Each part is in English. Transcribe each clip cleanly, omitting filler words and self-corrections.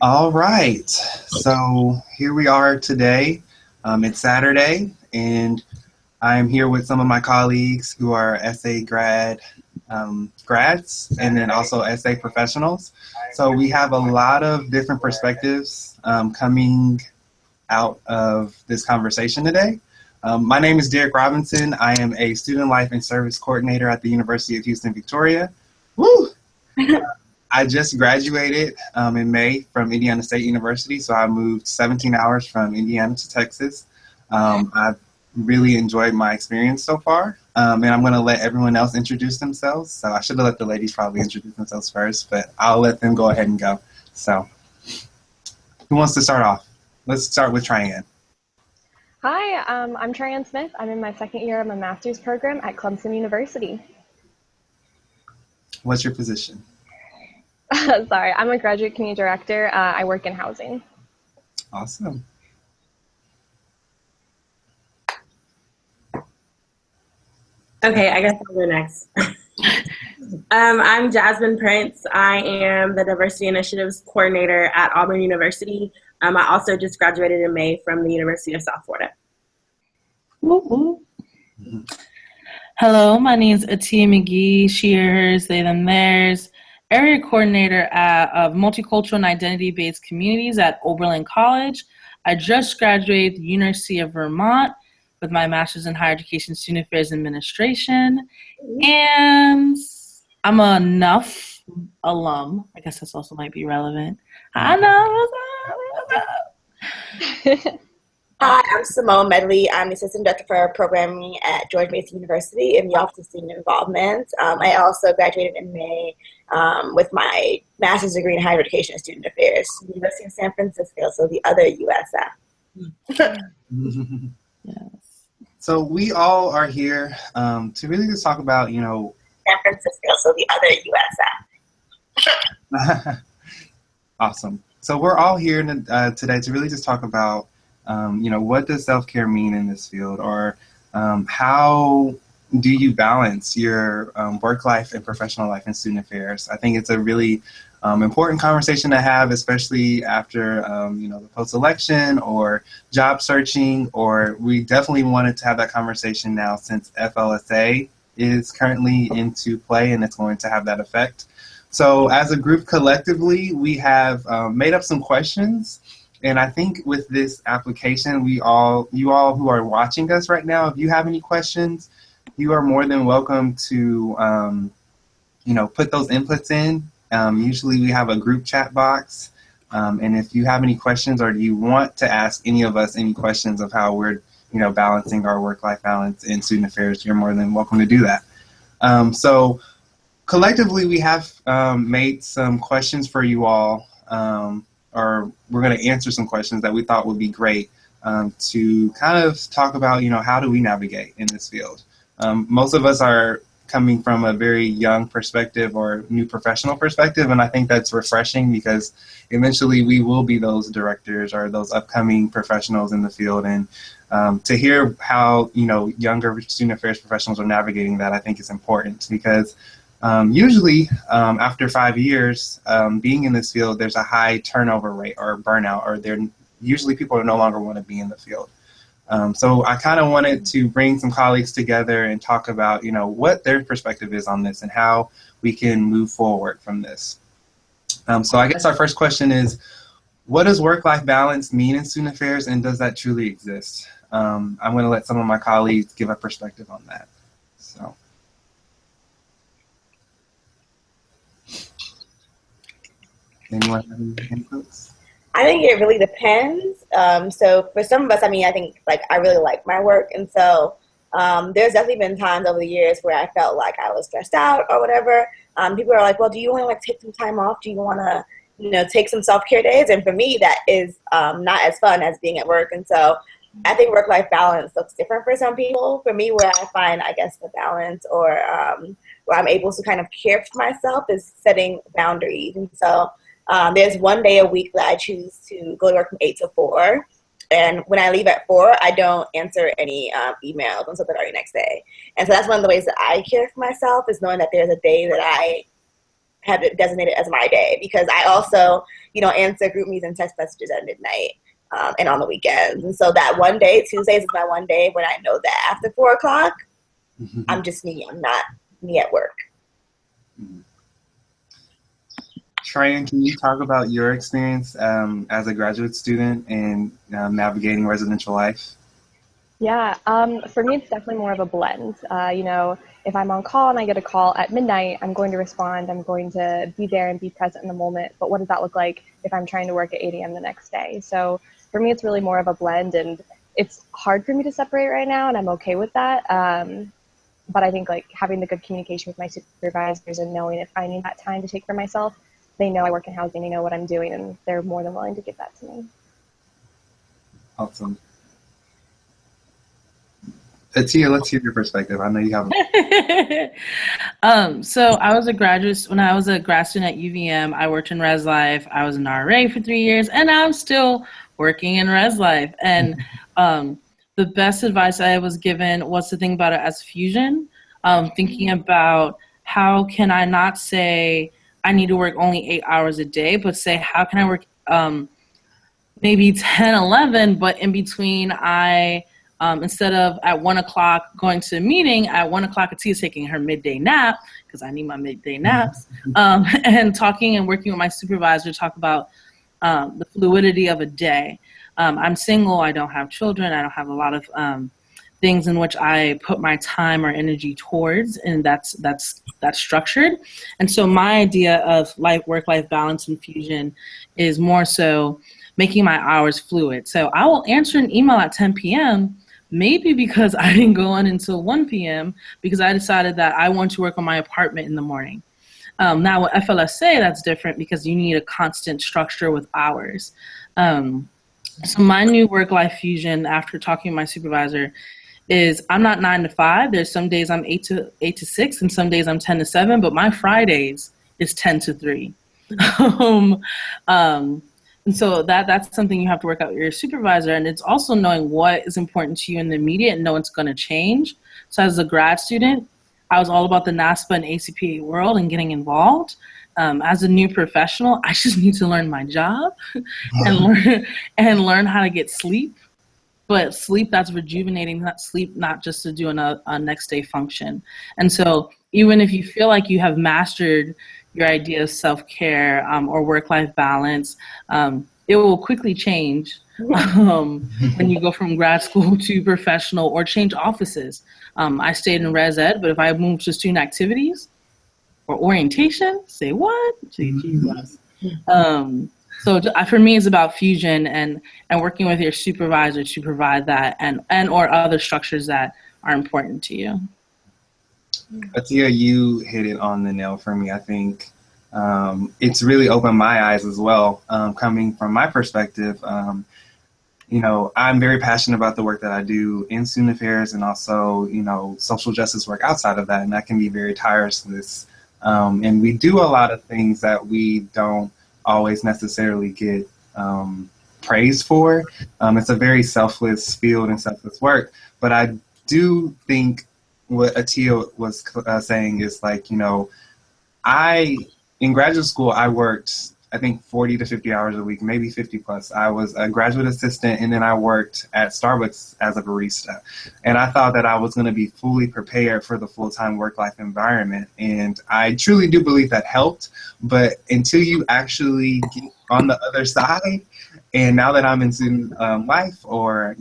All right, so here we are today. It's Saturday, and I'm here with some of my colleagues who are SA grads, and then also SA professionals. So we have a lot of different perspectives coming out of this conversation today. My name is Derek Robinson. I am a Student Life and Service Coordinator at the University of Houston, Victoria. Woo! I just graduated in May from Indiana State University, so I moved 17 hours from Indiana to Texas. I've really enjoyed my experience so far, and I'm going to let everyone else introduce themselves. So I should have let the ladies probably introduce themselves first, but I'll let them go ahead and go. So who wants to start off? Let's start with Tryanne. Hi, I'm Tryanne Smith. I'm in my second year of my master's program at Clemson University. What's your position? Sorry, I'm a graduate community director. I work in housing. Awesome. Okay, I guess I'll go next. I'm Jasmine Prince. I am the Diversity Initiatives Coordinator at Auburn University. I also just graduated in May from the University of South Florida. Hello, my name is Atia McGee, she, hers, they, them, theirs. Area Coordinator of Multicultural and Identity-Based Communities at Oberlin College. I just graduated the University of Vermont with my Master's in Higher Education Student Affairs Administration. And I'm a NUF alum. I guess this also might be relevant. I know. Hi, I'm Simone Medley. I'm the Assistant Director for Programming at George Mason University in the Office of Student Involvement. I also graduated in May with my master's degree in Higher Education and Student Affairs, University of San Francisco, so the other USF. Yes. So we all are here to really just talk about, San Francisco, so the other USF. Awesome. So we're all here today to really just talk about what does self-care mean in this field, or how do you balance your work life and professional life in student affairs? I think it's a really important conversation to have, especially after the post-election or job searching, or we definitely wanted to have that conversation now since FLSA is currently into play and it's going to have that effect. So as a group collectively, we have made up some questions. And I think with this application, you all who are watching us right now, if you have any questions, you are more than welcome to, put those inputs in. Usually we have a group chat box. And if you have any questions or you want to ask any of us any questions of how we're, balancing our work-life balance in student affairs, you're more than welcome to do that. So collectively, we have made some questions for you all. Or we're going to answer some questions that we thought would be great to kind of talk about, how do we navigate in this field? Most of us are coming from a very young perspective or new professional perspective, and I think that's refreshing because eventually we will be those directors or those upcoming professionals in the field. And to hear how, younger student affairs professionals are navigating that, I think is important because usually, after 5 years being in this field, there's a high turnover rate or burnout, or usually people no longer want to be in the field. So I kind of wanted to bring some colleagues together and talk about, what their perspective is on this and how we can move forward from this. So I guess our first question is, what does work-life balance mean in student affairs, and does that truly exist? I'm going to let some of my colleagues give a perspective on that. So. Anyone have any inputs? I think it really depends. So for some of us, I think I really like my work. And so there's definitely been times over the years where I felt like I was stressed out or whatever. People are like, well, do you want to take some time off? Do you want to, take some self-care days? And for me, that is not as fun as being at work. And so I think work-life balance looks different for some people. For me, where I find, I guess, the balance or where I'm able to kind of care for myself is setting boundaries. And so there's one day a week that I choose to go to work from 8 to 4. And when I leave at 4, I don't answer any emails until the very next day. And so that's one of the ways that I care for myself, is knowing that there's a day that I have it designated as my day, because I also, answer group meets and text messages at midnight and on the weekends. And so that one day, Tuesdays is my one day when I know that after 4 o'clock, I'm just me. I'm not me at work. Tryon, can you talk about your experience as a graduate student and navigating residential life? Yeah, for me, it's definitely more of a blend. If I'm on call and I get a call at midnight, I'm going to respond. I'm going to be there and be present in the moment. But what does that look like if I'm trying to work at 8 a.m. the next day? So for me, it's really more of a blend, and it's hard for me to separate right now, and I'm okay with that. But I think having the good communication with my supervisors and knowing if I need that time to take for myself, they know I work in housing, they know what I'm doing, and they're more than willing to give that to me. Awesome. Tia, let's hear your perspective. I know you have. So when I was a grad student at UVM, I worked in Res Life. I was an RA for 3 years, and I'm still working in Res Life. And the best advice I was given was to think about it as fusion, thinking about how can I not say I need to work only 8 hours a day, but say how can I work maybe 10, 11, but in between instead of at 1 o'clock going to a meeting, at 1 o'clock Atia's taking her midday nap, because I need my midday naps, and talking and working with my supervisor to talk about the fluidity of a day. I'm single, I don't have children, I don't have a lot of things in which I put my time or energy towards, and that's structured. And so my idea of work-life balance and fusion is more so making my hours fluid. So I will answer an email at 10 p.m., maybe because I didn't go on until 1 p.m. because I decided that I want to work on my apartment in the morning. Now with FLSA, that's different because you need a constant structure with hours. So my new work-life fusion after talking to my supervisor is I'm not 9 to 5. There's some days I'm 8 to 6 and some days I'm 10 to 7, but my Fridays is 10 to 3. And so that's something you have to work out with your supervisor. And it's also knowing what is important to you in the immediate and know it's going to change. So as a grad student, I was all about the NASPA and ACPA world and getting involved. As a new professional, I just need to learn my job and learn how to get sleep. But sleep that's rejuvenating, not sleep, not just to do a next day function. And so even if you feel like you have mastered your idea of self-care or work-life balance, it will quickly change when you go from grad school to professional or change offices. I stayed in res ed, but if I moved to student activities or orientation, say what? Jesus. So for me, it's about fusion and working with your supervisor to provide that and or other structures that are important to you. Atia, you hit it on the nail for me. I think it's really opened my eyes as well. Coming from my perspective, I'm very passionate about the work that I do in student affairs and also, social justice work outside of that, and that can be very tiresome. And we do a lot of things that we don't always necessarily get praised for. It's a very selfless field and selfless work, but I do think what Atia was saying is in graduate school, I worked, I think 40 to 50 hours a week, maybe 50 plus. I was a graduate assistant and then I worked at Starbucks as a barista. And I thought that I was going to be fully prepared for the full-time work-life environment. And I truly do believe that helped. But until you actually get on the other side, and now that I'm in student life or,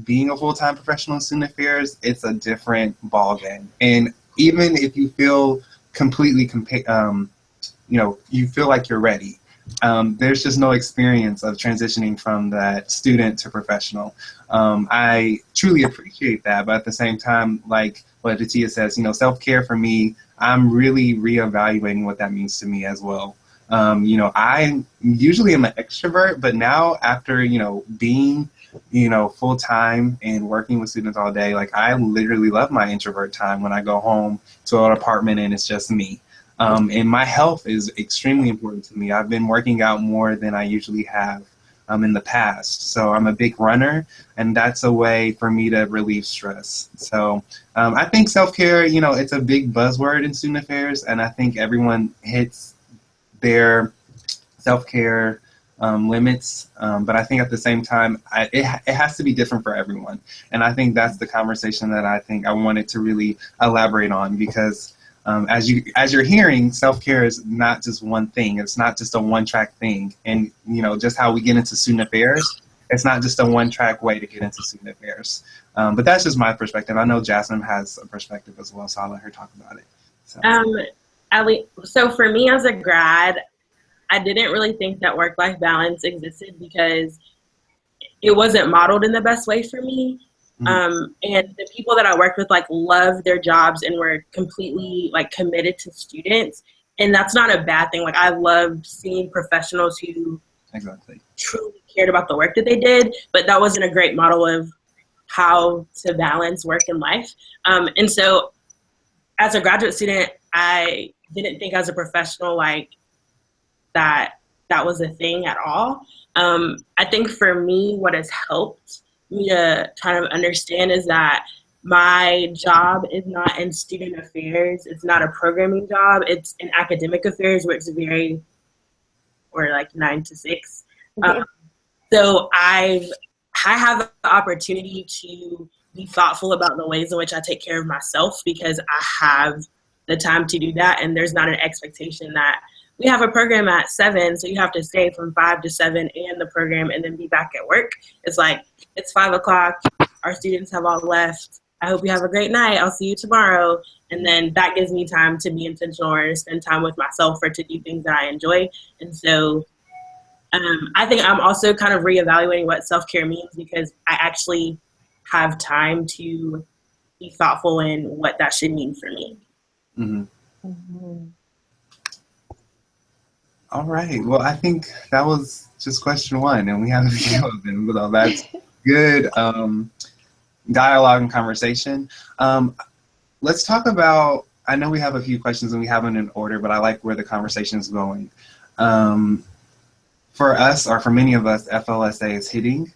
being a full-time professional in student affairs, it's a different ballgame. And even if you feel completely you feel like you're ready. There's just no experience of transitioning from that student to professional. I truly appreciate that, but at the same time, like what Atia says, self-care for me, I'm really reevaluating what that means to me as well. I usually am an extrovert, but now after, being, full-time and working with students all day, I literally love my introvert time when I go home to an apartment and it's just me. And my health is extremely important to me. I've been working out more than I usually have in the past. So I'm a big runner, and that's a way for me to relieve stress. So I think self-care, it's a big buzzword in student affairs, and I think everyone hits their self-care limits, but I think at the same time, it has to be different for everyone. And I think that's the conversation that I think I wanted to really elaborate on, because as you're hearing, self-care is not just one thing. It's not just a one-track thing. And, you know, just how we get into student affairs, it's not just a one-track way to get into student affairs. But that's just my perspective. I know Jasmine has a perspective as well, so I'll let her talk about it. So, so for me as a grad, I didn't really think that work-life balance existed because it wasn't modeled in the best way for me. And the people that I worked with like loved their jobs and were completely like committed to students. And that's not a bad thing. Like I loved seeing professionals who truly cared about the work that they did, but that wasn't a great model of how to balance work and life. And so as a graduate student, I didn't think as a professional like that was a thing at all. I think for me, what has helped me to kind of understand is that my job is not in student affairs. It's not a programming job. It's in academic affairs, where it's or like 9 to 6. So I have the opportunity to be thoughtful about the ways in which I take care of myself, because I have the time to do that. And there's not an expectation that we have a program at 7, so you have to stay from 5 to 7 and the program and then be back at work. It's like, it's 5 o'clock. Our students have all left. I hope you have a great night. I'll see you tomorrow. And then that gives me time to be intentional or to spend time with myself or to do things that I enjoy. And so I think I'm also kind of reevaluating what self-care means, because I actually have time to be thoughtful in what that should mean for me. All right. Well, I think that was just question 1, and we have a few of them. So that's good dialogue and conversation. Let's talk about, I know we have a few questions and we have them in order, but I like where the conversation is going. For us, or for many of us, FLSA is hitting,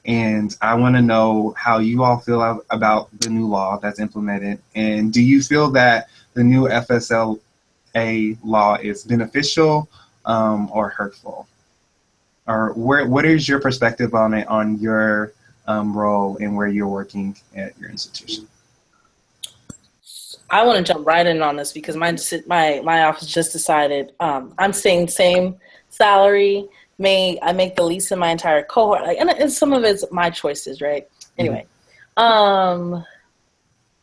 and I want to know how you all feel about the new law that's implemented. And do you feel that the new FSLA law is beneficial or hurtful? Or what is your perspective on it, on your role and where you're working at your institution? I want to jump right in on this because my office just decided I'm staying same salary. I make the least in my entire cohort, and some of it's my choices, right? Anyway,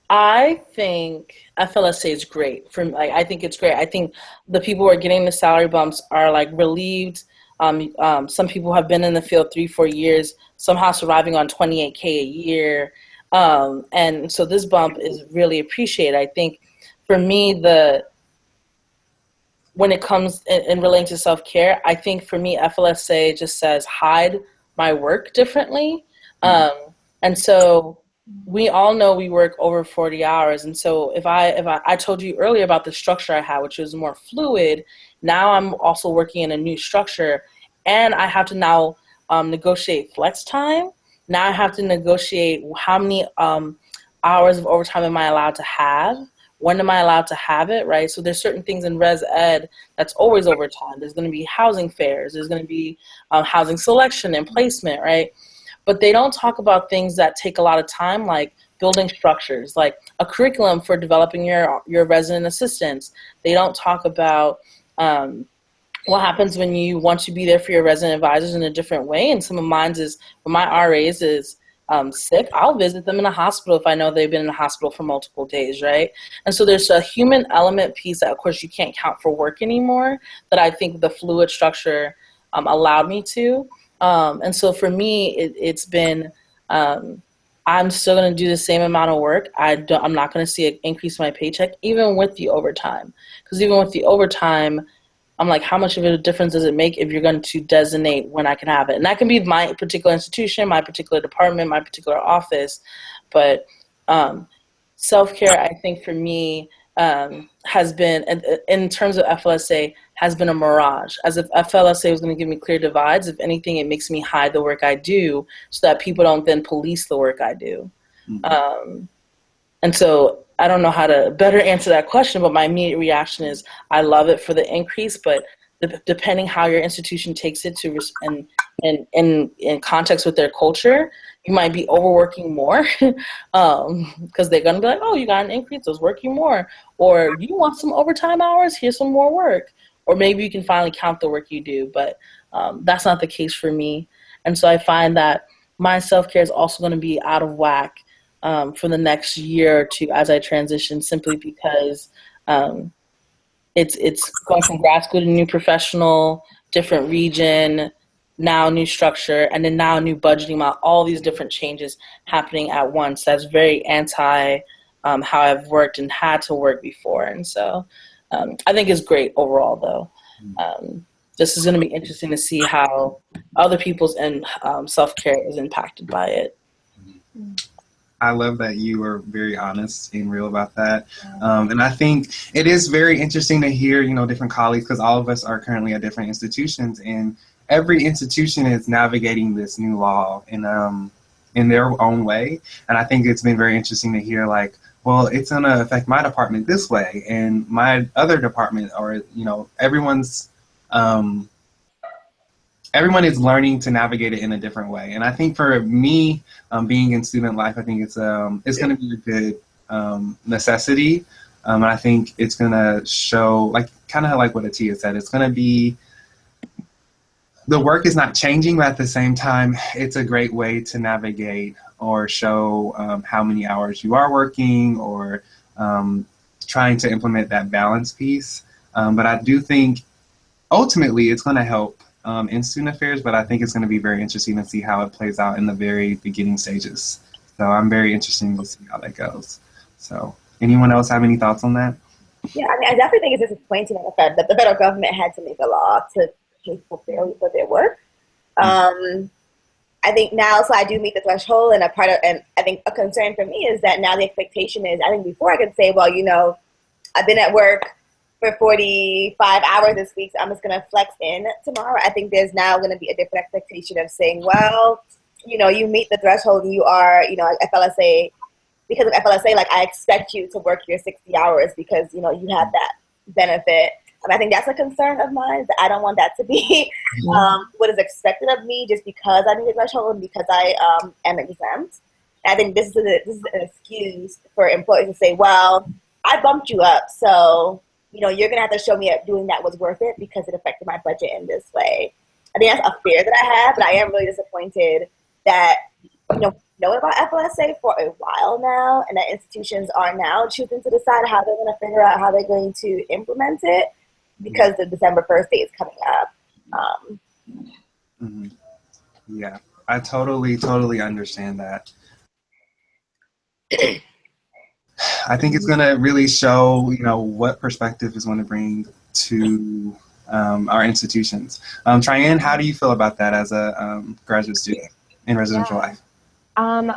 I think FLSA is great. I think it's great. I think the people who are getting the salary bumps are like relieved. Some people have been in the field 3-4 years, somehow surviving on $28K a year. And so this bump is really appreciated. I think for me, when it comes in relating to self-care, I think for me, FLSA just says hide my work differently. And so we all know we work over 40 hours. And so if I told you earlier about the structure I had, which was more fluid, now I'm also working in a new structure, and I have to now negotiate flex time. Now I have to negotiate how many hours of overtime am I allowed to have? When am I allowed to have it, right? So there's certain things in Res Ed that's always overtime. There's going to be housing fairs. There's going to be housing selection and placement, right? But they don't talk about things that take a lot of time, like building structures, like a curriculum for developing your resident assistants. They don't talk about what happens when you want to be there for your resident advisors in a different way. And some of mine is, when my RAs is sick, I'll visit them in a hospital if I know they've been in a hospital for multiple days, right? And so there's a human element piece that, of course, you can't count for work anymore, that I think the fluid structure allowed me to. And so for me, it's been, I'm still going to do the same amount of work. I'm not going to see an increase in my paycheck, even with the overtime. Because even with the overtime, I'm like, how much of a difference does it make if you're going to designate when I can have it? And that can be my particular institution, my particular department, my particular office. But self-care, I think for me, has been, in terms of FLSA, has been a mirage. As if FLSA was going to give me clear divides, if anything, it makes me hide the work I do so that people don't then police the work I do. And so I don't know how to better answer that question, but my immediate reaction is I love it for the increase, but depending how your institution takes it and in context with their culture, you might be overworking more because they're going to be like, oh, you got an increase, let's work you more. Or you want some overtime hours, here's some more work. Or maybe you can finally count the work you do. But that's not the case for me. And so I find that my self-care is also going to be out of whack for the next year or two as I transition, simply because it's going from grad school to new professional, different region, now new structure, and then now new budgeting model, all these different changes happening at once. That's very anti how I've worked and had to work before. And so I think it's great overall, though. This is going to be interesting to see how other people's self-care is impacted by it. I love that you are very honest and real about that. And I think it is very interesting to hear, different colleagues, because all of us are currently at different institutions, and every institution is navigating this new law in their own way. And I think it's been very interesting to hear, like, well, it's going to affect my department this way and my other department, or, everyone is learning to navigate it in a different way. And I think for me, being in student life, I think it's going to be a good necessity. And I think it's going to show, kind of like what Atia said, it's going to be, the work is not changing, but at the same time, it's a great way to navigate or show how many hours you are working, or trying to implement that balance piece. But I do think ultimately it's going to help in student affairs, but I think it's going to be very interesting to see how it plays out in the very beginning stages. So I'm very interested to see how that goes. So anyone else have any thoughts on that? Yeah, I definitely think it's disappointing that the federal government had to make a law to pay people fairly for their work. I think now, so I do meet the threshold, and and I think a concern for me is that now the expectation is, I think before I could say, well, I've been at work for 45 hours this week, so I'm just going to flex in tomorrow. I think there's now going to be a different expectation of saying, well, you meet the threshold and you are, FLSA, because of FLSA, I expect you to work your 60 hours because, you have that benefit. And I think that's a concern of mine, that I don't want that to be what is expected of me just because I meet the threshold and because I am exempt. And I think this is an excuse for employees to say, well, I bumped you up, so you're going to have to show me that doing that was worth it because it affected my budget in this way. I think that's a fear that I have, but I am really disappointed that, knowing about FLSA for a while now, and that institutions are now choosing to decide how they're going to figure out how they're going to implement it because the December 1st date is coming up. Yeah, I totally understand that. I think it's going to really show, what perspective is going to bring to our institutions. Tryanne, how do you feel about that as a graduate student in residential life? I'm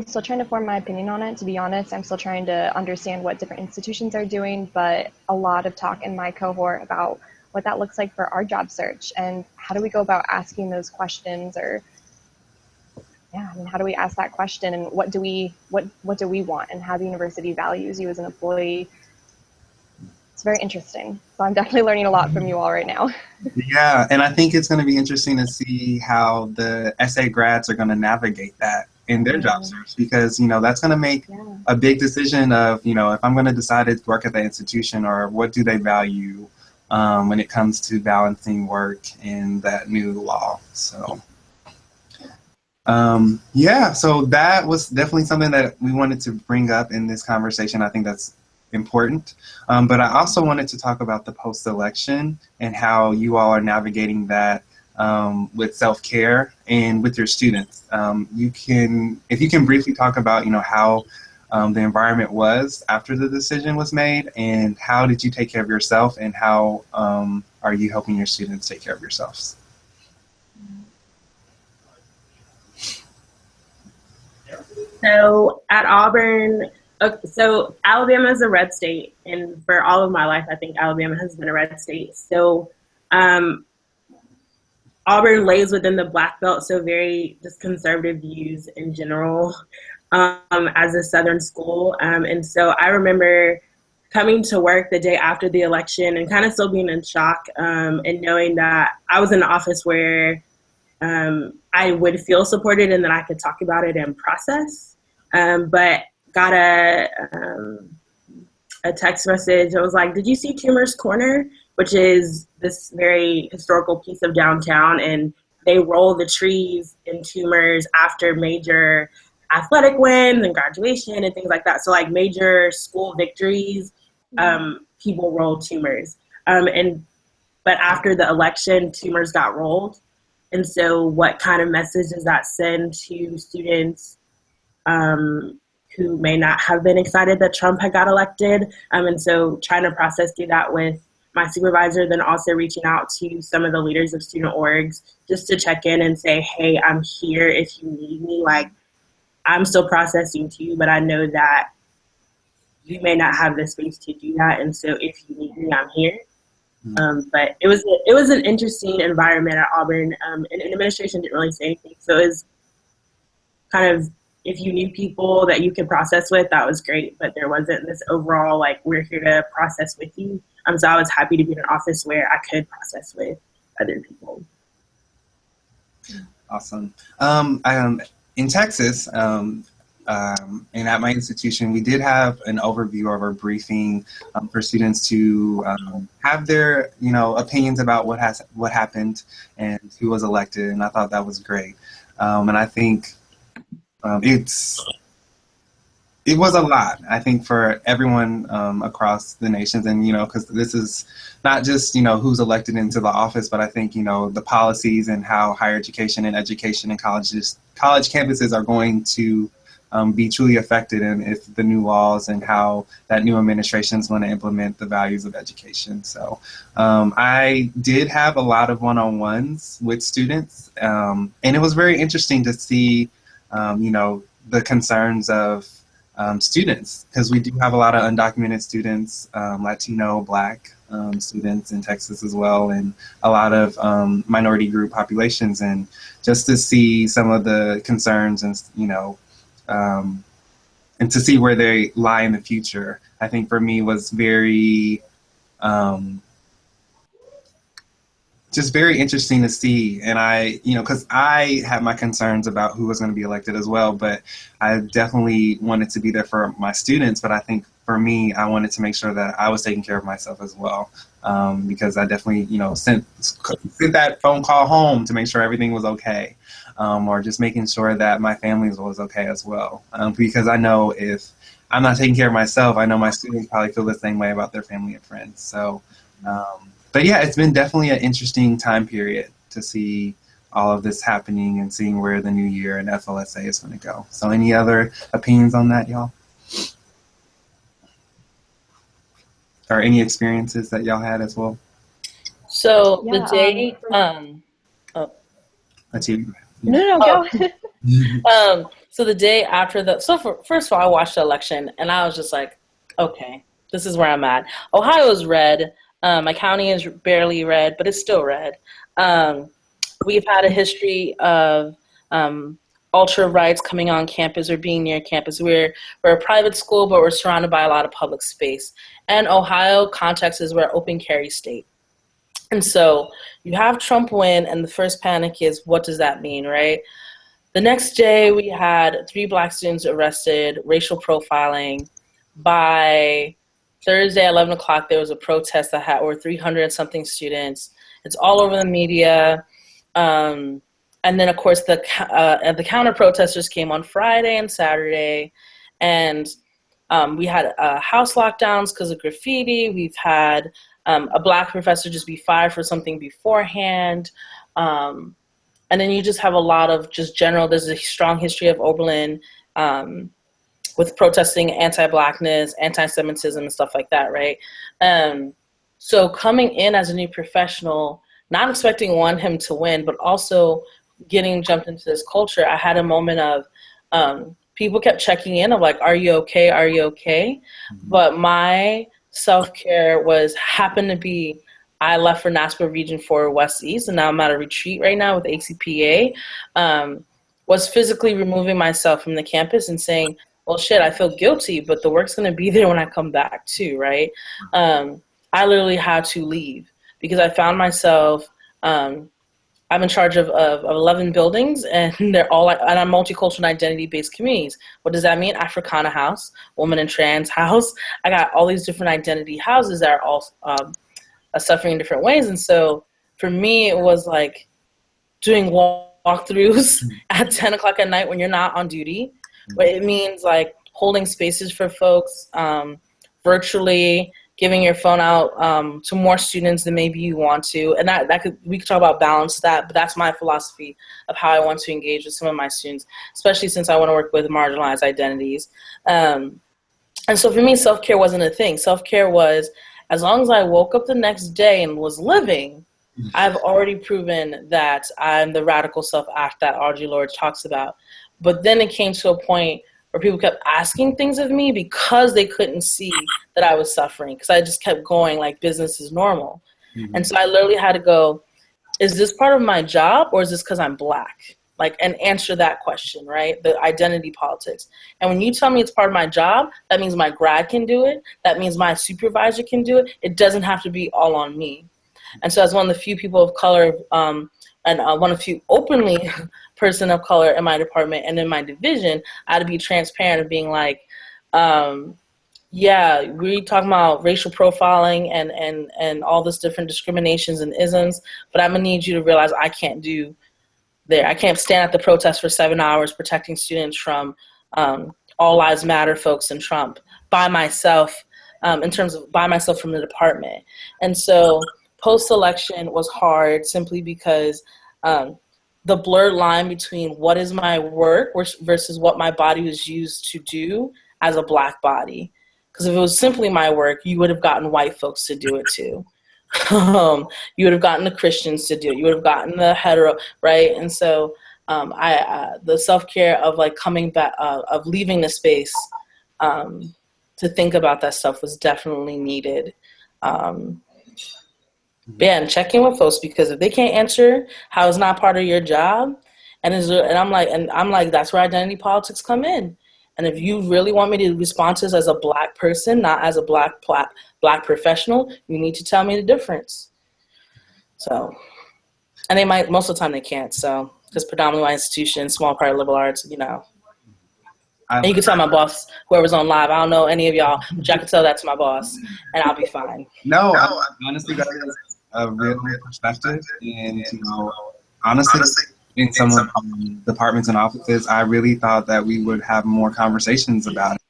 still trying to form my opinion on it, to be honest. I'm still trying to understand what different institutions are doing, but a lot of talk in my cohort about what that looks like for our job search and how do we go about asking those questions, or how do we ask that question, and what do we want, and how the university values you as an employee. It's very interesting. So I'm definitely learning a lot from you all right now. Yeah, and I think it's going to be interesting to see how the SA grads are going to navigate that in their job search, because, that's going to make a big decision of, if I'm going to decide to work at the institution, or what do they value when it comes to balancing work in that new law. So, so that was definitely something that we wanted to bring up in this conversation. I think that's important. But I also wanted to talk about the post-election and how you all are navigating that with self-care and with your students. If you can briefly talk about, how the environment was after the decision was made, and how did you take care of yourself, and how are you helping your students take care of yourselves? So at Auburn, so Alabama is a red state, and for all of my life, I think Alabama has been a red state. So Auburn lays within the Black Belt, so very just conservative views in general as a Southern school. And so I remember coming to work the day after the election and kind of still being in shock, and knowing that I was in an office where I would feel supported and that I could talk about it and process. But got a text message. It was like, did you see Tumors Corner, which is this very historical piece of downtown, and they roll the trees in Tumors after major athletic wins and graduation and things like that. So like major school victories, people roll Tumors. But after the election, Tumors got rolled. And so what kind of message does that send to students who may not have been excited that Trump had got elected? And so trying to process through that with my supervisor, then also reaching out to some of the leaders of student orgs just to check in and say, hey, I'm here if you need me. Like, I'm still processing too, but I know that you may not have the space to do that. And so if you need me, I'm here. But it was an interesting environment at Auburn, and administration didn't really say anything. So it was kind of, if you knew people that you could process with, that was great. But there wasn't this overall, like, we're here to process with you. So I was happy to be in an office where I could process with other people. Awesome. In Texas, and at my institution, we did have an overview of our briefing for students to have their, opinions about what happened and who was elected, and I thought that was great. And I think it was a lot, I think, for everyone across the nations, and because this is not just who's elected into the office, but I think the policies and how higher education and college campuses are going to be truly affected, and if the new laws and how that new administration is going to implement the values of education. So I did have a lot of one-on-ones with students, and it was very interesting to see the concerns of students, because we do have a lot of undocumented students, Latino, Black students in Texas as well, and a lot of minority group populations, and just to see some of the concerns and and to see where they lie in the future, I think for me was very just very interesting to see. And I, because I had my concerns about who was going to be elected as well, but I definitely wanted to be there for my students. But I think for me, I wanted to make sure that I was taking care of myself as well, because I definitely, sent that phone call home to make sure everything was okay, or just making sure that my family was okay as well, because I know if I'm not taking care of myself, I know my students probably feel the same way about their family and friends. So. But yeah, it's been definitely an interesting time period to see all of this happening and seeing where the new year and FLSA is going to go. So any other opinions on that, y'all? Or any experiences that y'all had as well? So Yeah, the day, Let's hear you. No, go. So the day after first of all, I watched the election and I was just like, okay, this is where I'm at. Ohio's red. My county is barely red, but it's still red. We've had a history of ultra rights coming on campus or being near campus. We're a private school, but we're surrounded by a lot of public space. And Ohio context is we're open carry state. And so you have Trump win, and the first panic is, what does that mean, right? The next day, we had 3 Black students arrested, racial profiling. By Thursday, 11 o'clock, there was a protest that had over 300 something students. It's all over the media. And then, of course, the counter protesters came on Friday and Saturday. And we had house lockdowns because of graffiti. We've had a Black professor just be fired for something beforehand. And then you just have a lot of just general, there's a strong history of Oberlin with protesting anti-Blackness, anti-Semitism, and stuff like that, right? So coming in as a new professional, not expecting him to win, but also getting jumped into this culture, I had a moment of people kept checking in of like, are you okay? Are you okay? Mm-hmm. But my self-care happened to be, I left for NASPA Region 4 West East, and now I'm at a retreat right now with ACPA, was physically removing myself from the campus and saying, well, shit, I feel guilty, but the work's going to be there when I come back too, right? I literally had to leave because I found myself, I'm in charge of 11 buildings, and they're all, and I'm multicultural and identity-based communities. What does that mean? Africana house, woman and trans house. I got all these different identity houses that are all suffering in different ways. And so for me, it was like doing walkthroughs at 10 o'clock at night when you're not on duty. But it means like holding spaces for folks virtually, giving your phone out to more students than maybe you want to. And we could talk about balance that, but that's my philosophy of how I want to engage with some of my students, especially since I want to work with marginalized identities. And so for me, self-care wasn't a thing. Self-care was, as long as I woke up the next day and was living, I've already proven that I'm the radical self-act that Audre Lorde talks about. But then it came to a point where people kept asking things of me because they couldn't see that I was suffering, because I just kept going like business is normal. Mm-hmm. And so I literally had to go, is this part of my job or is this because I'm Black? Like, and answer that question, right? The identity politics. And when you tell me it's part of my job, that means my grad can do it. That means my supervisor can do it. It doesn't have to be all on me. And so as one of the few people of color and one of the few openly person of color in my department and in my division, I had to be transparent and being like, yeah, we talking about racial profiling and all this different discriminations and isms, but I'm gonna need you to realize I can't do there. I can't stand at the protest for 7 hours protecting students from All Lives Matter folks and Trump by myself, in terms of by myself from the department. And so post-election was hard simply because the blurred line between what is my work versus what my body was used to do as a Black body. Because if it was simply my work, you would have gotten white folks to do it too. You would have gotten the Christians to do it. You would have gotten the hetero, right? And so the self-care of like coming back, of leaving the space to think about that stuff was definitely needed. Yeah, and check in with folks, because if they can't answer how it's not part of your job, I'm like, that's where identity politics come in. And if you really want me to respond to this as a Black person, not as a Black professional, you need to tell me the difference. So, and they might, most of the time they can't. So, because predominantly my institution, small part of liberal arts, you know. And you can tell my boss, whoever's on live, I don't know any of y'all, but y'all can tell that to my boss, and I'll be fine. No, honestly, that is a real perspective. And, you know, honestly, in some of the departments and offices, I really thought that we would have more conversations about it,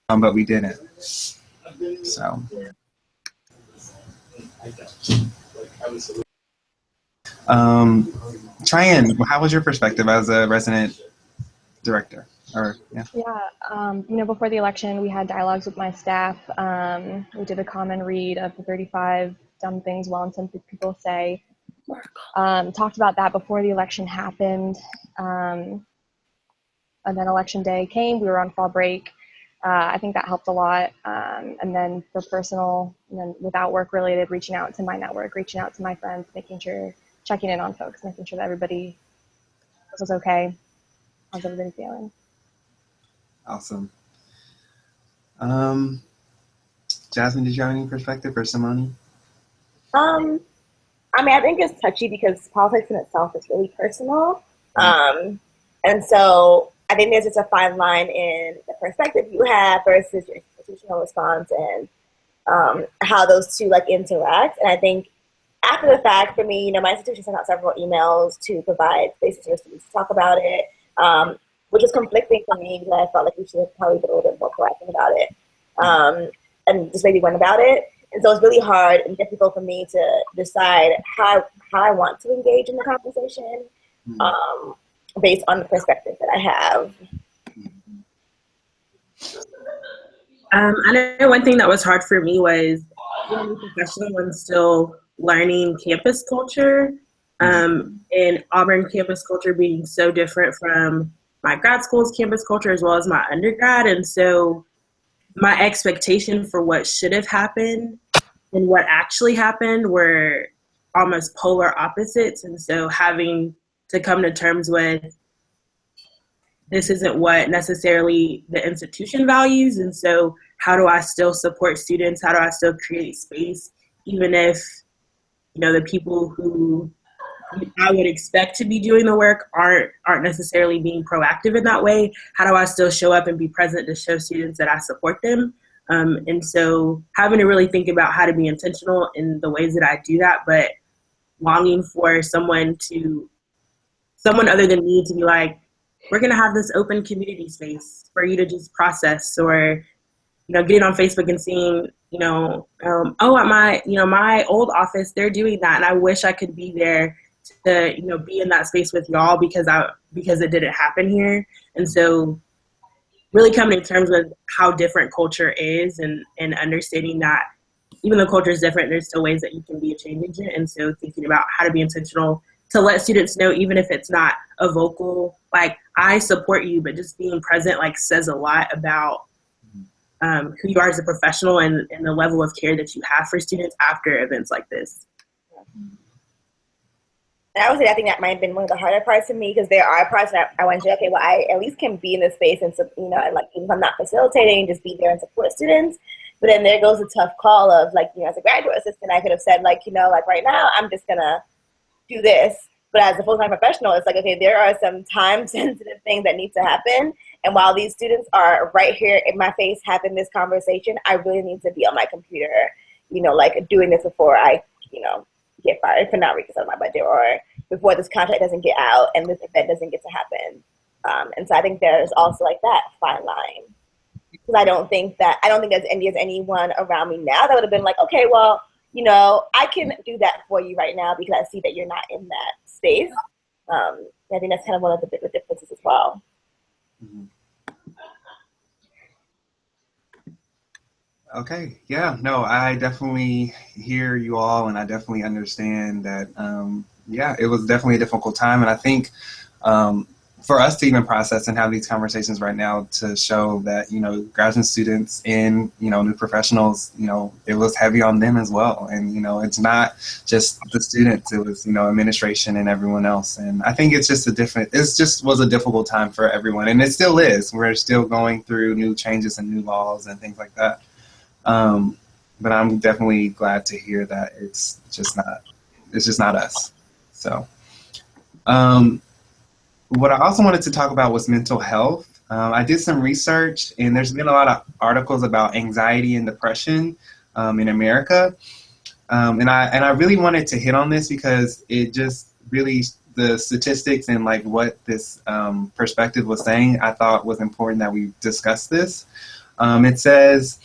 but we didn't. So. Tryon, how was your perspective as a resident director? You know, before the election, we had dialogues with my staff. We did a common read of the 35 dumb things well-intentioned people say. Talked about that before the election happened. And then election day came, we were on fall break. I think that helped a lot. And then for personal, and then without work related, reaching out to my network, reaching out to my friends, making sure, checking in on folks, making sure that everybody was okay. How's everybody feeling? Awesome. Jasmine, did you have any perspective, or Simone? I mean, I think it's touchy because politics in itself is really personal. And so I think there's just a fine line in the perspective you have versus your institutional response and how those two like interact. And I think after the fact, for me, you know, my institution sent out several emails to provide spaces for students to talk about it, which was conflicting for me because I felt like we should have probably been a little bit more proactive about it, and just maybe went about it. And so it's really hard and difficult for me to decide how I want to engage in the conversation based on the perspective that I have. I know one thing that was hard for me was being professional and still learning campus culture, and Auburn campus culture being so different from my grad school's campus culture as well as my undergrad. And so my expectation for what should have happened and what actually happened were almost polar opposites. And so having to come to terms with this isn't what necessarily the institution values. And so how do I still support students? How do I still create space, even if, you know, the people who I would expect to be doing the work aren't necessarily being proactive in that way? How do I still show up and be present to show students that I support them? And so having to really think about how to be intentional in the ways that I do that, but longing for someone other than me to be like, we're going to have this open community space for you to just process, or, you know, getting on Facebook and seeing, you know, oh, at my old office, they're doing that. And I wish I could be there to, you know, be in that space with y'all because it didn't happen here. And so really coming to terms with how different culture is, and understanding that even though culture is different, there's still ways that you can be a change agent. And so thinking about how to be intentional to let students know, even if it's not a vocal, like, I support you, but just being present, like, says a lot about who you are as a professional and the level of care that you have for students after events like this. And I would say I think that might have been one of the harder parts for me, because there are parts that I went to, okay, well, I at least can be in this space and, you know, and like, even if I'm not facilitating, just be there and support students. But then there goes a tough call of, like, you know, as a graduate assistant, I could have said, like, you know, like, right now I'm just gonna do this. But as a full-time professional, it's like, okay, there are some time-sensitive things that need to happen. And while these students are right here in my face having this conversation, I really need to be on my computer, you know, like, doing this before I, you know, get fired for not reaching my budget, or before this contract doesn't get out and this event doesn't get to happen. And so I think there's also, like, that fine line. Because I don't think there's anyone around me now that would have been like, okay, well, you know, I can do that for you right now because I see that you're not in that space. I think that's kind of one of the bigger differences as well. Mm-hmm. Okay, yeah, no, I definitely hear you all, and I definitely understand that, yeah, it was definitely a difficult time. And I think for us to even process and have these conversations right now to show that, you know, graduate students and, you know, new professionals, you know, it was heavy on them as well. And, you know, it's not just the students, it was, you know, administration and everyone else. And I think it's just was a difficult time for everyone. And it still is. We're still going through new changes and new laws and things like that. But I'm definitely glad to hear that it's just not us. So, what I also wanted to talk about was mental health. I did some research, and there's been a lot of articles about anxiety and depression in America. And I really wanted to hit on this because it just really, the statistics and like what this perspective was saying, I thought was important that we discuss this. It says,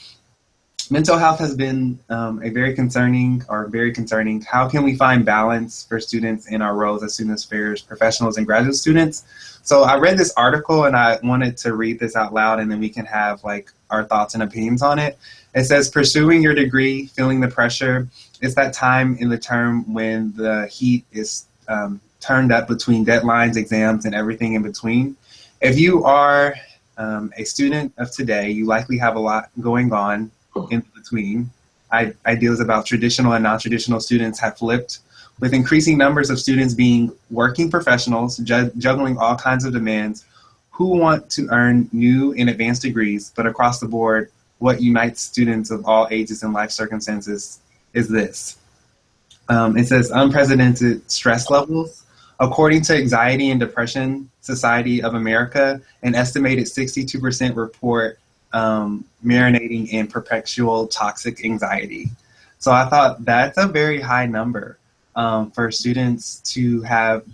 mental health has been very concerning. How can we find balance for students in our roles as student affairs professionals and graduate students? So I read this article and I wanted to read this out loud, and then we can have like our thoughts and opinions on it. It says, pursuing your degree, feeling the pressure. It's that time in the term when the heat is turned up between deadlines, exams, and everything in between. If you are a student of today, you likely have a lot going on in between. Ideas about traditional and non-traditional students have flipped, with increasing numbers of students being working professionals, juggling all kinds of demands, who want to earn new and advanced degrees. But across the board, what unites students of all ages and life circumstances is this. It says unprecedented stress levels. According to Anxiety and Depression Society of America, an estimated 62% report marinating in perpetual toxic anxiety. So I thought that's a very high number for students to have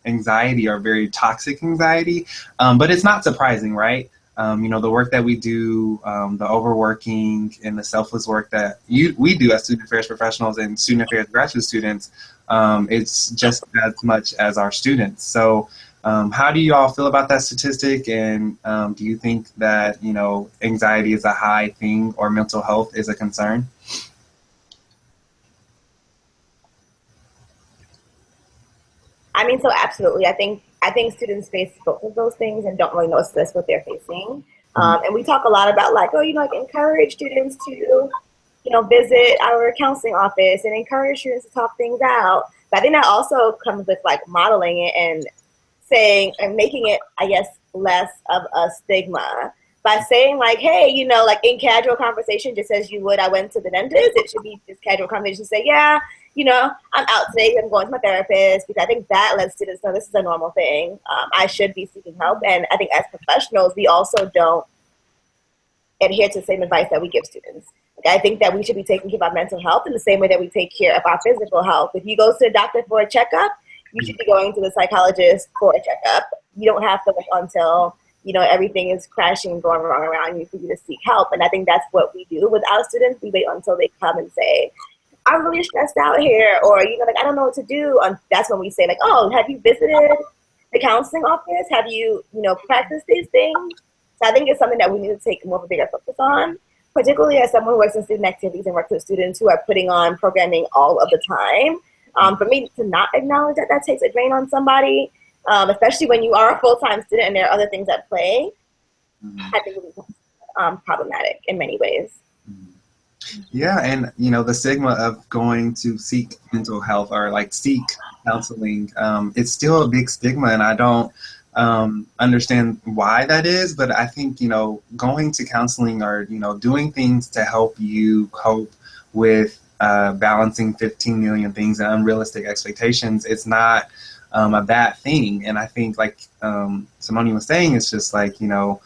anxiety, or very toxic anxiety. But it's not surprising, right? You know, the work that we do, the overworking and the selfless work that we do as student affairs professionals and student affairs graduate students, it's just as much as our students. So how do you all feel about that statistic? And do you think that, you know, anxiety is a high thing, or mental health is a concern? I mean, so absolutely. I think students face both of those things and don't really know that's what they're facing. And we talk a lot about like, oh, you know, like encourage students to, you know, visit our counseling office and encourage students to talk things out. But I think that also comes with like modeling it and saying and making it, I guess, less of a stigma. By saying like, hey, you know, like in casual conversation, just as you would, I went to the dentist, it should be just casual conversation. Say, yeah, you know, I'm out today, I'm going to my therapist, because I think that lets students know this is a normal thing. I should be seeking help. And I think as professionals, we also don't adhere to the same advice that we give students. Like, I think that we should be taking care of our mental health in the same way that we take care of our physical health. If you go to the doctor for a checkup, you should be going to the psychologist for a checkup. You don't have to wait until, you know, everything is crashing and going wrong around you for you to seek help. And I think that's what we do with our students. We wait until they come and say, I'm really stressed out here, or, you know, like, I don't know what to do. That's when we say, like, oh, have you visited the counseling office? Have you, you know, practiced these things? So I think it's something that we need to take more of a bigger focus on, particularly as someone who works in student activities and works with students who are putting on programming all of the time. For me to not acknowledge that that takes a drain on somebody, especially when you are a full-time student and there are other things at play, I think it would be problematic in many ways. Yeah, and you know, the stigma of going to seek mental health or like seek counseling, it's still a big stigma, and I don't understand why that is, but I think, you know, going to counseling or, you know, doing things to help you cope with balancing 15 million things and unrealistic expectations, it's not a bad thing. And I think, like Simone was saying, it's just like, you know,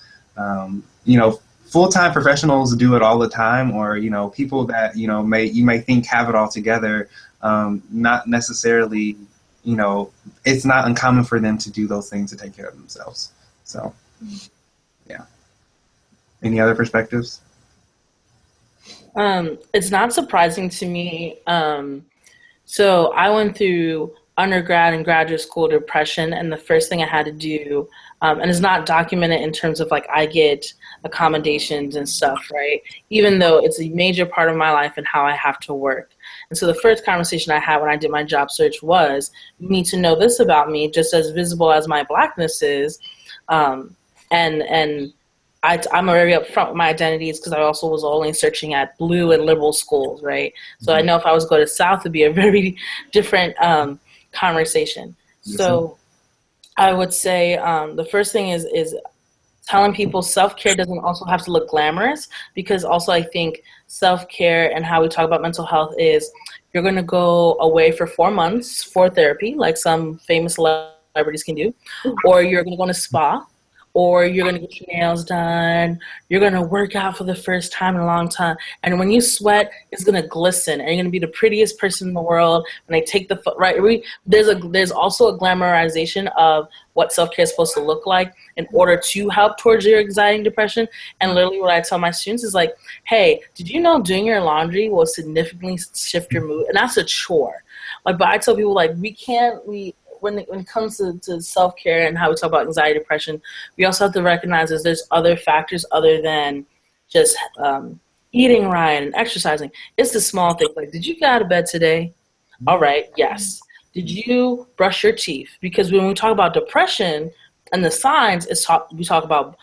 full-time professionals do it all the time, or, you know, people that, you know, you may think have it all together, not necessarily, you know, it's not uncommon for them to do those things to take care of themselves. So, yeah. Any other perspectives? It's not surprising to me. So I went through undergrad and graduate school depression, and the first thing I had to do, and it's not documented in terms of like I get accommodations and stuff, right? Even though it's a major part of my life and how I have to work. And so the first conversation I had when I did my job search was, you need to know this about me, just as visible as my blackness is. And I'm very upfront with my identities, because I also was only searching at blue and liberal schools, right? So I know if I was going to South, it'd be a very different conversation. So I would say the first thing is telling people self-care doesn't also have to look glamorous, because also I think self-care and how we talk about mental health is you're going to go away for 4 months for therapy, like some famous celebrities can do, or you're going to go on a spa, or you're going to get your nails done, you're going to work out for the first time in a long time, and when you sweat, it's going to glisten, and you're going to be the prettiest person in the world when they take the right. There's also a glamorization of what self-care is supposed to look like in order to help towards your anxiety and depression. And literally what I tell my students is like, hey, did you know doing your laundry will significantly shift your mood? And that's a chore. Like, but I tell people, like, when it comes to self-care and how we talk about anxiety, depression, we also have to recognize that there's other factors other than just eating right and exercising. It's the small things, like, did you get out of bed today? All right, yes. Did you brush your teeth? Because when we talk about depression and the signs, we talk about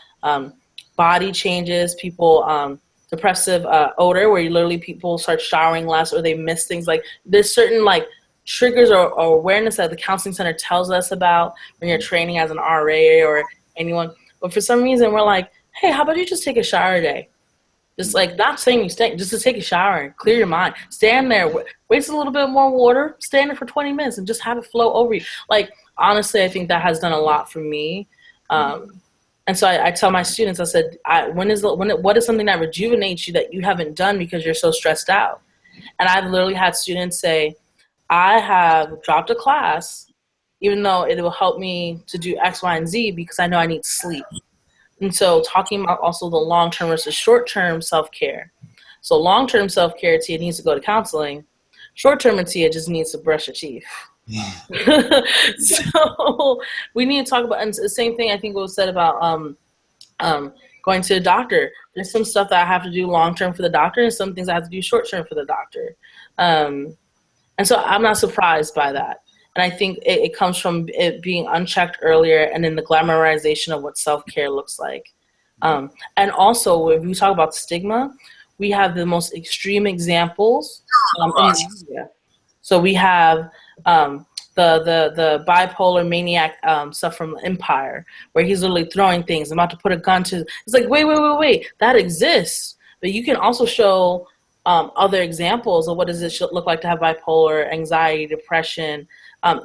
body changes, people, depressive odor, where people start showering less, or they miss things. Like, there's certain like triggers or awareness that the counseling center tells us about when you're training as an RA or anyone. But for some reason, we're like, hey, how about you just take a shower a day? Just like, not saying you stay, just to take a shower and clear your mind. Stand there, waste a little bit more water, stand there for 20 minutes and just have it flow over you. Like, honestly, I think that has done a lot for me. And so I tell my students, I said, what is something that rejuvenates you that you haven't done because you're so stressed out? And I've literally had students say, I have dropped a class, even though it will help me to do X, Y, and Z, because I know I need sleep. And so talking about also the long-term versus short-term self-care. So long-term self-care, Tia needs to go to counseling. Short-term, Tia just needs to brush her teeth. Yeah. So we need to talk about, and the same thing I think was said about going to the doctor. There's some stuff that I have to do long-term for the doctor, and some things I have to do short-term for the doctor. And so I'm not surprised by that. And I think it comes from it being unchecked earlier, and then the glamorization of what self-care looks like. And also, when we talk about stigma, we have the most extreme examples in the media. So we have the bipolar maniac stuff from Empire, where he's literally throwing things, about to put a gun to. It's like, wait, that exists. But you can also show other examples of what does it look like to have bipolar, anxiety, depression.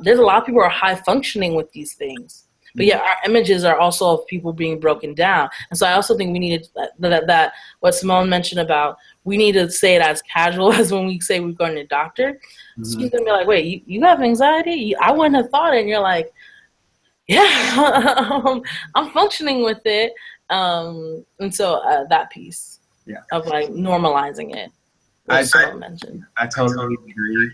There's a lot of people who are high functioning with these things. But yeah, our images are also of people being broken down. And so I also think we needed that what Simone mentioned about, we need to say it as casual as when we say we're going to a doctor. Mm-hmm. So you're going to be like, wait, you have anxiety? I wouldn't have thought it. And you're like, yeah, I'm functioning with it. And so that piece of like normalizing it. I totally agree.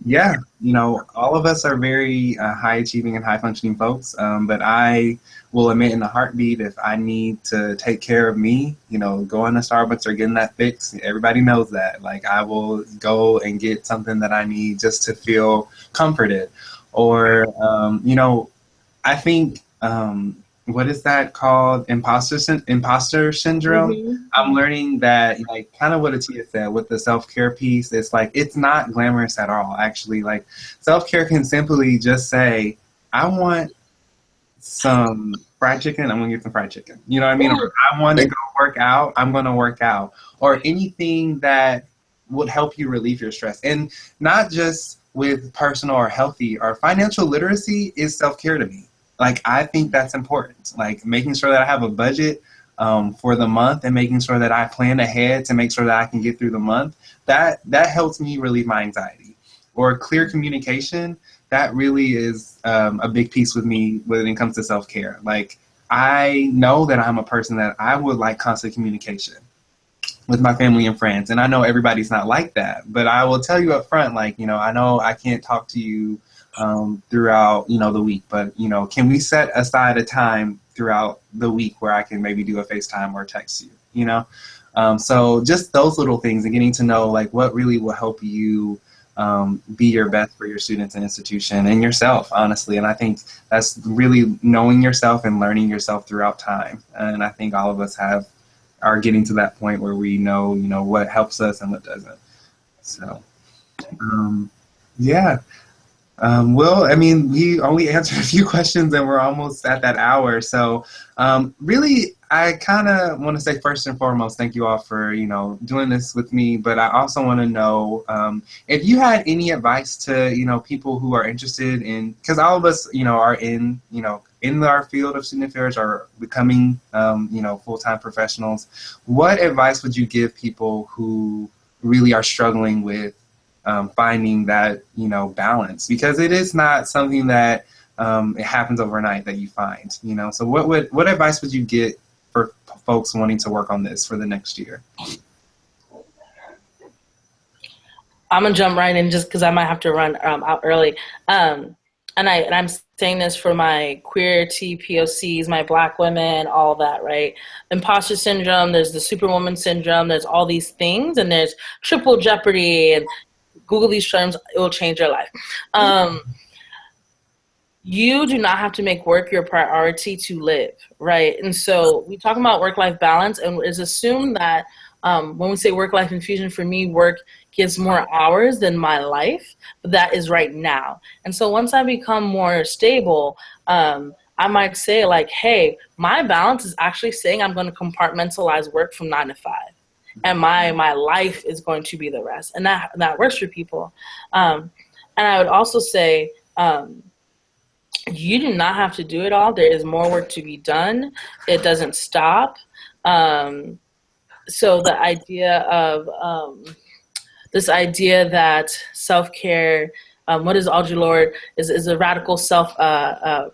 Yeah, you know, all of us are very high achieving and high functioning folks, but I will admit in a heartbeat if I need to take care of me, you know, going to Starbucks or getting that fix. Everybody knows that. Like, I will go and get something that I need just to feel comforted. Or, you know, I think, what is that called? Imposter syndrome. Mm-hmm. I'm learning that, like, kind of what Atia said with the self-care piece. It's like, it's not glamorous at all, actually. Like, self-care can simply just say, I want some fried chicken, I'm going to get some fried chicken. You know what I mean? Or I want to go work out, I'm going to work out. Or anything that would help you relieve your stress. And not just with personal or healthy or financial literacy is self-care to me. Like, I think that's important. Like, making sure that I have a budget for the month and making sure that I plan ahead to make sure that I can get through the month, that helps me relieve my anxiety. Or clear communication, that really is a big piece with me when it comes to self-care. Like, I know that I'm a person that I would like constant communication with my family and friends. And I know everybody's not like that. But I will tell you up front, like, you know I can't talk to you throughout, you know, the week, but, you know, can we set aside a time throughout the week where I can maybe do a FaceTime or text you, you know? So just those little things and getting to know, like, what really will help you be your best for your students and institution and yourself, honestly. And I think that's really knowing yourself and learning yourself throughout time. And I think all of us are getting to that point where we know, you know, what helps us and what doesn't. So, yeah. Well, I mean, we only answered a few questions and we're almost at that hour. So really, I kind of want to say first and foremost, thank you all for, you know, doing this with me. But I also want to know if you had any advice to, you know, people who are interested in, because all of us, you know, are in our field of student affairs or becoming, you know, full-time professionals. What advice would you give people who really are struggling with finding that, you know, balance, because it is not something that it happens overnight that you find, you know? So what advice would you get for folks wanting to work on this for the next year? I'm gonna jump right in just because I might have to run out early. And I'm saying this for my queer POCs, my Black women, all that, right? Imposter syndrome, there's the superwoman syndrome, there's all these things, and there's triple jeopardy, and Google these terms, it will change your life. You do not have to make work your priority to live, right? And so we talk about work-life balance, and it's assumed that when we say work-life infusion, for me, work gives more hours than my life, but that is right now. And so once I become more stable, I might say, like, hey, my balance is actually saying I'm going to compartmentalize work from 9 to 5. And my life is going to be the rest. And that works for people. And I would also say, you do not have to do it all. There is more work to be done. It doesn't stop. So the idea of this idea that self-care, what is Audre Lorde, is a radical self-care.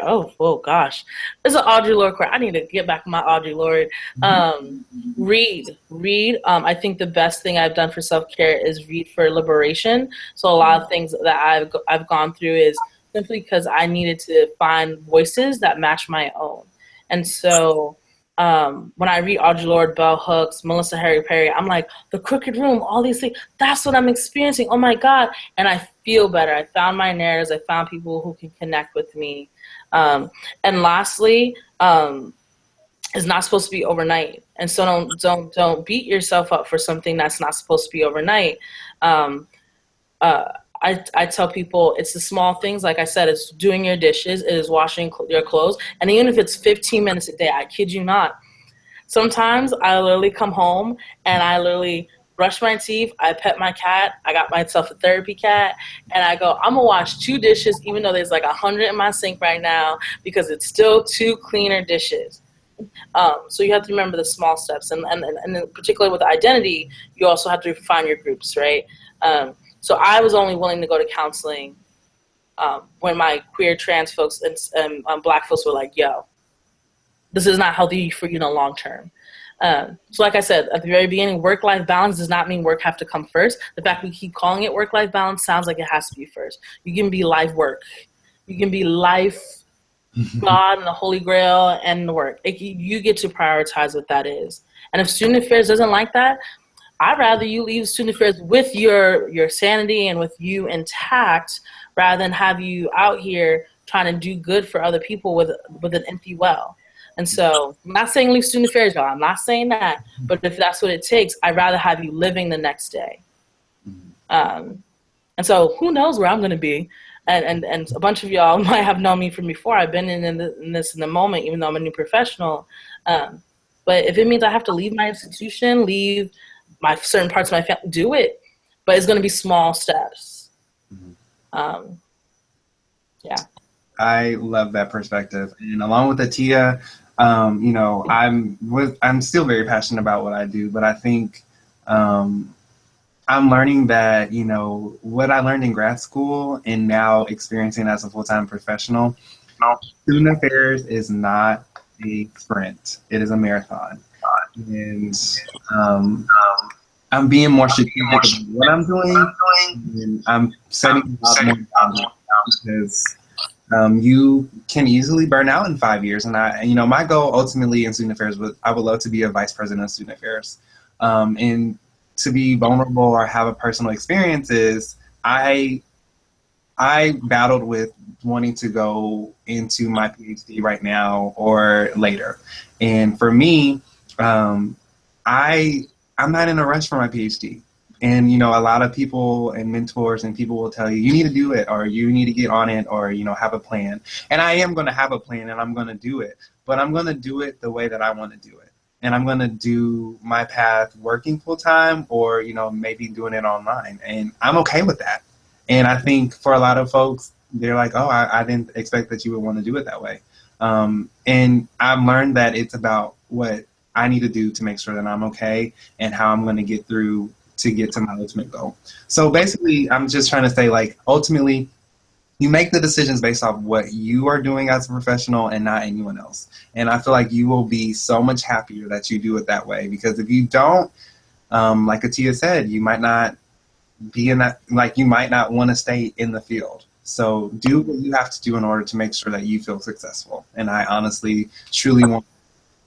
Oh gosh, there's an Audre Lorde quote. I need to get back to my Audre Lorde. Read. I think the best thing I've done for self-care is read for liberation. So a lot of things that I've gone through is simply because I needed to find voices that match my own. And so when I read Audre Lorde, Bell Hooks, Melissa Harry Perry, I'm like, the crooked room, all these things, that's what I'm experiencing. Oh my God. And I feel better. I found my narratives. I found people who can connect with me. And lastly, it's not supposed to be overnight. And so don't beat yourself up for something that's not supposed to be overnight. I tell people it's the small things. Like I said, it's doing your dishes, it is washing your clothes. And even if it's 15 minutes a day, I kid you not. Sometimes I literally come home and I literally brush my teeth, I pet my cat, I got myself a therapy cat, and I go, I'm gonna wash 2 dishes even though there's like 100 in my sink right now because it's still 2 cleaner dishes. So you have to remember the small steps, and particularly with identity, you also have to refine your groups, right? So I was only willing to go to counseling when my queer, trans folks and Black folks were like, yo, this is not healthy for you in the long term. So like I said, at the very beginning, work-life balance does not mean work have to come first. The fact we keep calling it work-life balance sounds like it has to be first. You can be life work. You can be life, God and the Holy Grail and the work. You get to prioritize what that is. And if student affairs doesn't like that, I'd rather you leave student affairs with your sanity and with you intact rather than have you out here trying to do good for other people with an empty well. And so I'm not saying leave student affairs, y'all. I'm not saying that. But if that's what it takes, I'd rather have you living the next day. And so who knows where I'm going to be. And a bunch of y'all might have known me from before. I've been in the moment, even though I'm a new professional. But if it means I have to leave my institution, leave my certain parts of my family, do it. But it's going to be small steps. Yeah. I love that perspective. And along with Atia, you know, I'm still very passionate about what I do, but I think I'm learning that, you know, what I learned in grad school and now experiencing as a full-time professional, student affairs is not a sprint. It is a marathon. And I'm being more strategic about what I'm doing, and I'm setting up more boundaries because you can easily burn out in 5 years. And you know, my goal ultimately in student affairs I would love to be a vice president of student affairs. And to be vulnerable or have a personal experience is I battled with wanting to go into my PhD right now or later. And for me, I'm not in a rush for my PhD. And, you know, a lot of people and mentors and people will tell you, you need to do it, or you need to get on it, or, you know, have a plan. And I am going to have a plan and I'm going to do it, but I'm going to do it the way that I want to do it. And I'm going to do my path working full time or, you know, maybe doing it online. And I'm okay with that. And I think for a lot of folks, they're like, oh, I didn't expect that you would want to do it that way. And I've learned that it's about what I need to do to make sure that I'm okay and how I'm going to get through to get to my ultimate goal. So basically, I'm just trying to say, like, ultimately, you make the decisions based off what you are doing as a professional and not anyone else. And I feel like you will be so much happier that you do it that way, because if you don't, like Atia said, you might not be in that, like, you might not want to stay in the field. So do what you have to do in order to make sure that you feel successful. And I honestly, truly want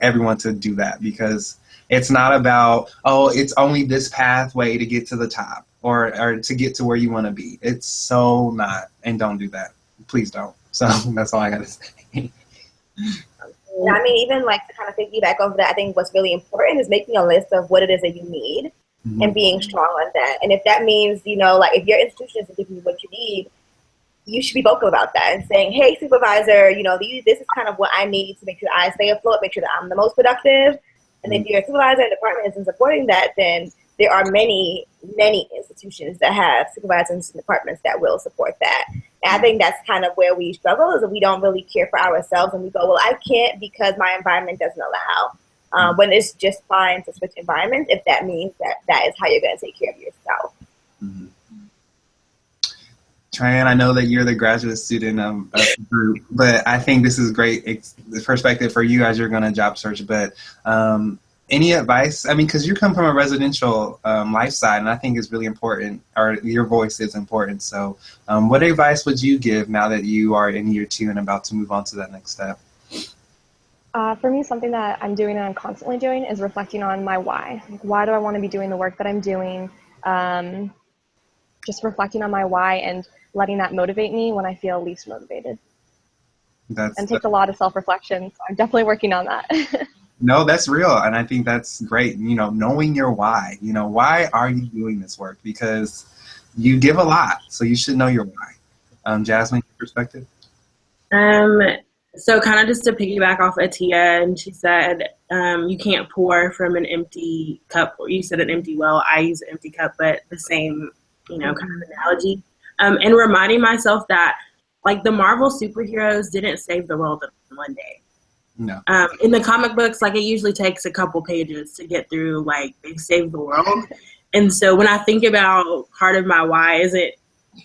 everyone to do that, because it's not about, oh, it's only this pathway to get to the top or to get to where you want to be. It's so not. And don't do that. Please don't. So that's all I got to say. Yeah, I mean, even like to kind of piggyback over that, I think what's really important is making a list of what it is that you need and being strong on that. And if that means, you know, like if your institution is giving you what you need, you should be vocal about that and saying, hey, supervisor, you know, this is kind of what I need to make sure I stay afloat, make sure that I'm the most productive. And if your supervisor and department isn't supporting that, then there are many, many institutions that have supervisors and departments that will support that. And I think that's kind of where we struggle, is that we don't really care for ourselves and we go, well, I can't because my environment doesn't allow. When it's just fine to switch environments if that means that is how you're going to take care of yourself. Mm-hmm. Tryon, I know that you're the graduate student of the group, but I think this is great perspective for you as you're going to job search. But any advice? I mean, because you come from a residential life side, and I think it's really important, or your voice is important. So what advice would you give now that you are in year 2 and about to move on to that next step? For me, something that I'm doing and I'm constantly doing is reflecting on my why. Like, why do I want to be doing the work that I'm doing? Just reflecting on my why and letting that motivate me when I feel least motivated. And takes a lot of self-reflection. So I'm definitely working on that. No, that's real. And I think that's great. You know, knowing your why, you know, why are you doing this work? Because you give a lot, so you should know your why. Jasmine, your perspective? So kind of just to piggyback off Atia, and she said, you can't pour from an empty cup, or you said an empty well. I use an empty cup, but the same, kind of analogy. And reminding myself that, like, the Marvel superheroes didn't save the world in one day. No. In the comic books, like, it usually takes a couple pages to get through, like, they saved the world. And so when I think about part of my why isn't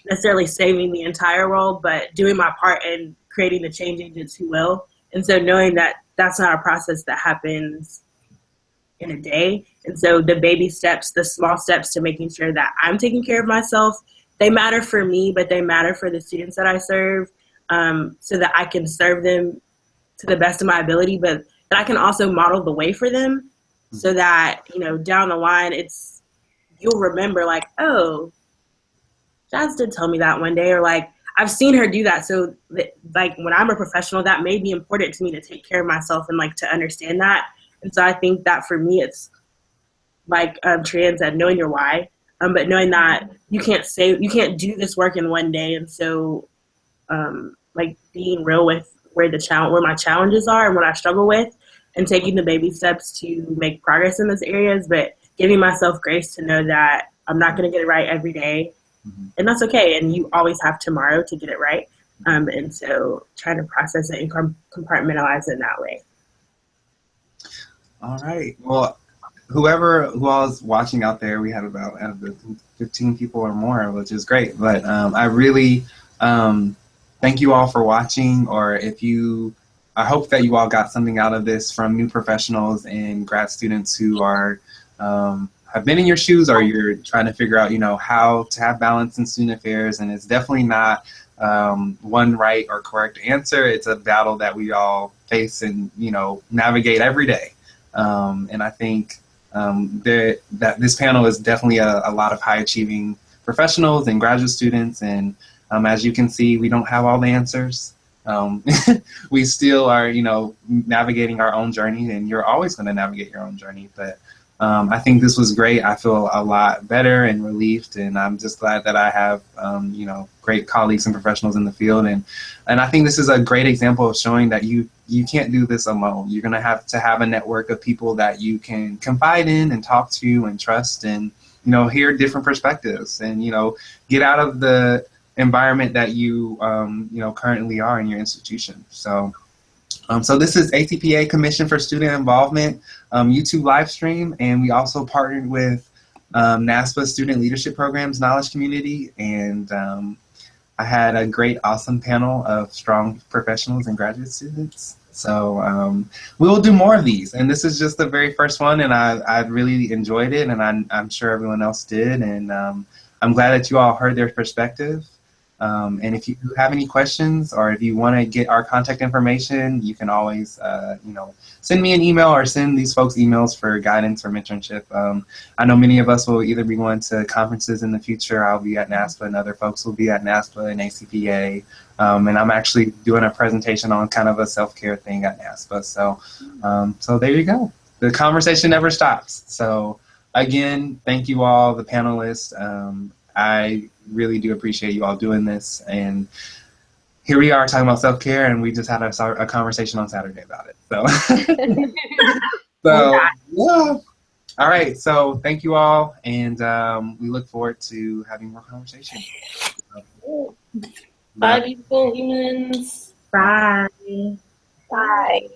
necessarily saving the entire world, but doing my part in creating the change agents who will. And so knowing that that's not a process that happens in a day. And so the baby steps, the small steps to making sure that I'm taking care of myself, they matter for me, but they matter for the students that I serve, so that I can serve them to the best of my ability, but that I can also model the way for them, so that, down the line, you'll remember, like, oh, Jazz did tell me that one day, or like, I've seen her do that. So like, when I'm a professional, that may be important to me to take care of myself and like to understand that. And so I think that for me, it's like Trian said, knowing your why, but knowing that you can't do this work in one day. And so like being real with where my challenges are and what I struggle with, and taking the baby steps to make progress in those areas, but giving myself grace to know that I'm not going to get it right every day. And that's okay. And you always have tomorrow to get it right. And so trying to process it and compartmentalize it in that way. All right. Well, who all is watching out there, we have about 15 people or more, which is great. But I really thank you all for watching. Or I hope that you all got something out of this from new professionals and grad students who are have been in your shoes, or you're trying to figure out, how to have balance in student affairs. And it's definitely not one right or correct answer. It's a battle that we all face and, navigate every day. And I think that this panel is definitely a lot of high achieving professionals and graduate students. And as you can see, we don't have all the answers. We still are, navigating our own journey, and you're always going to navigate your own journey. But I think this was great. I feel a lot better and relieved, and I'm just glad that I have, great colleagues and professionals in the field. And I think this is a great example of showing that you can't do this alone. You're going to have a network of people that you can confide in and talk to and trust, and, hear different perspectives, and, get out of the environment that you, currently are in your institution. So this is ACPA Commission for Student Involvement YouTube live stream, and we also partnered with NASPA Student Leadership Programs Knowledge Community, and I had a great, awesome panel of strong professionals and graduate students. So we will do more of these, and this is just the very first one, and I really enjoyed it, and I'm sure everyone else did, and I'm glad that you all heard their perspective. And if you have any questions, or if you want to get our contact information, you can always, send me an email or send these folks emails for guidance or mentorship. I know many of us will either be going to conferences in the future. I'll be at NASPA, and other folks will be at NASPA and ACPA. And I'm actually doing a presentation on kind of a self-care thing at NASPA. So there you go. The conversation never stops. So again, thank you all, the panelists. I really do appreciate you all doing this, and here we are talking about self-care, and we just had a conversation on Saturday about it. So yeah. All right, so thank you all, and we look forward to having more conversation. Bye, beautiful humans. Bye. Bye.